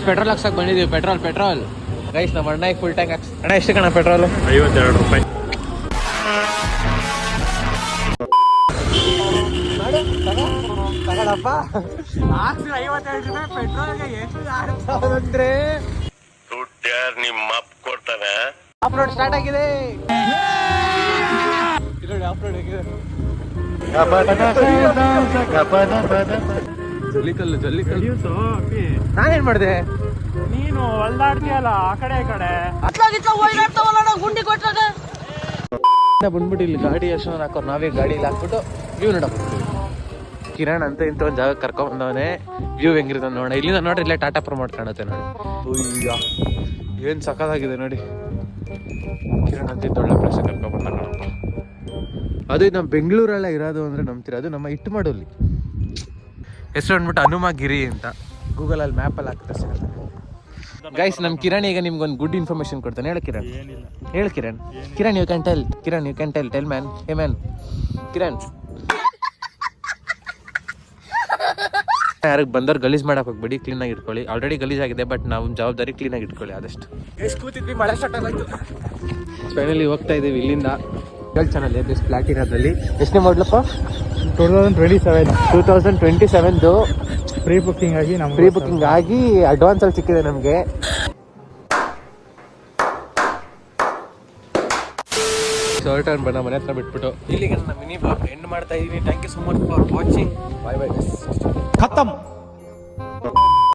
Petrol ಹಾಕ್ಸಕ್ ಬಂದಿದೀವಿ. Petrol guys ನಮ್ಮ ಅಣ್ಣ ಫುಲ್ ಟ್ಯಾಂಕ್ ಹಾಕ್ಸ್. ಅಣ್ಣ ಎಷ್ಟು ಕಣ ಪೆಟ್ರೋಲ್? 52 ರೂಪಾಯಿ. ತಗೊಳಪ್ಪ 52 ರೂಪಾಯಿ ಪೆಟ್ರೋಲ್ಗೆ ಎಷ್ಟು ಅಂದ್ರೆ ದುಡ್ಡ್ಯಾರ್ ನಿಮ್ಮ ಅಪ್ಪ ಕೊಡ್ತಾನೆ. ಅಪ್ಲೋಡ್ ಸ್ಟಾರ್ಟ್ ಆಗಿದೆ. ಅಪ್ಲೋಡ್ ಆಗಿದೆ. ಜಲ್ಲಿಕಲ್ಲು ನಾನೇನ್ ಮಾಡಿದೆ? ನೀನು ಹೊಲ್ದಾಡ್ತೀಯಲ್ಲ ಆ ಕಡೆ ಬಂದ್ಬಿಟ್ಟು ಇಲ್ಲಿ ಗಾಡಿ ಎಷ್ಟು ಹಾಕೋರು, ನಾವೇ ಗಾಡಿಲಿ ಹಾಕ್ಬಿಟ್ಟು ವ್ಯೂ ನೋಡಕ್ ಹೋಗ್ತೀವಿ. ಕಿರಣ್ ಅಂತ ಇಂಥ ಒಂದು ಜಾಗ ಕರ್ಕೊಂಡ್ ಬಂದವನೇ. ವ್ಯೂ ಹೆಂಗಿರ್ತದೆ ನೋಡ. ಇಲ್ಲಿಂದ ನೋಡ್ರಿ ಇಲ್ಲೇ ಟಾಟಾ ಪ್ರಮೋಟ್ ಕಾಣುತ್ತೆ ನೋಡಿ. ಅಯ್ಯ ಏನ್ ಸಖತ್ತಾಗಿದೆ ನೋಡಿ. ಕಿರಣ್ ಅಂತ ಒಳ್ಳೆ ಪ್ಲೇಸ್ ಕರ್ಕೊಂಡ್ ಬಂದ ಕಣಪ್ಪ. ಅದು ನಮ್ಮ ಬೆಂಗಳೂರಲ್ಲ ಇರೋದು ಅಂದ್ರೆ ನಂಬ್ತೀರ, ಅದು ನಮ್ಮ ಇಟ್ಟು ಮಾಡೋಲ್ಲಿ. ಹೆಸರು ಅಂದ್ಬಿಟ್ಟು ಹನುಮಗಿರಿ ಅಂತ ಗೂಗಲಲ್ಲಿ ಮ್ಯಾಪಲ್ಲಿ ಹಾಕ್ತಾ ಸಿಗುತ್ತೆ. ಗೈಸ್ ನಮ್ಮ ಕಿರಣ್ ಈಗ ನಿಮ್ಗೊಂದು ಗುಡ್ ಇನ್ಫಾರ್ಮೇಶನ್ ಕೊಡ್ತಾನೆ. ಹೇಳು ಕಿರಣ್. ಹೇಳು Kiran you can tell. Tell man. Hey man Kiran. ಯಾರಿಗೆ ಬಂದವ್ರು ಗಲೀಜ್ ಮಾಡಕ್ ಹೋಗ್ಬೇಡಿ, ಕ್ಲೀನಾಗಿ ಇಟ್ಕೊಳ್ಳಿ. ಆಲ್ರೆಡಿ ಗಲೀಜ್ ಆಗಿದೆ, ಬಟ್ ನಾವು ಜವಾಬ್ದಾರಿ ಕ್ಲೀನಾಗಿ ಇಟ್ಕೊಳ್ಳಿ ಆದಷ್ಟು. ಎಷ್ಟು ಕೂತಿದ್ವಿ, ಮಳೆ ಸ್ಟಾರ್ಟ್ ಆಗೋಯ್ತು. ಫೈನಲಿ ಹೋಗ್ತಾ ಇದೀವಿ ಇಲ್ಲಿಂದ. ಚಾನಲ್ ಬೆಸ್ಟ್ ಪ್ಲಾಟಿನಾದಲ್ಲಿ. ಎಷ್ಟನೇ ಮಾಡಲಪ್ಪ? 2027 ಪ್ರೀ ಬುಕ್ಕಿಂಗ್ ಆಗಿ ಅಡ್ವಾನ್ಸ್ ಅಲ್ಲಿ ಸಿಕ್ಕಿದೆ ನಮಗೆ. ಟರ್ನ್ ಬನ್ನ ಮನೆ ಹತ್ರ ಬಿಟ್ಬಿಟ್ಟು ಇಲ್ಲಿಗೆ ನನ್ನ ಮಿನಿ ಬ್ಲಾಗ್ ಎಂಡ್ ಮಾಡ್ತಾ ಇದೀನಿ. Thank you so much for watching. Bye. ಖತಮ್.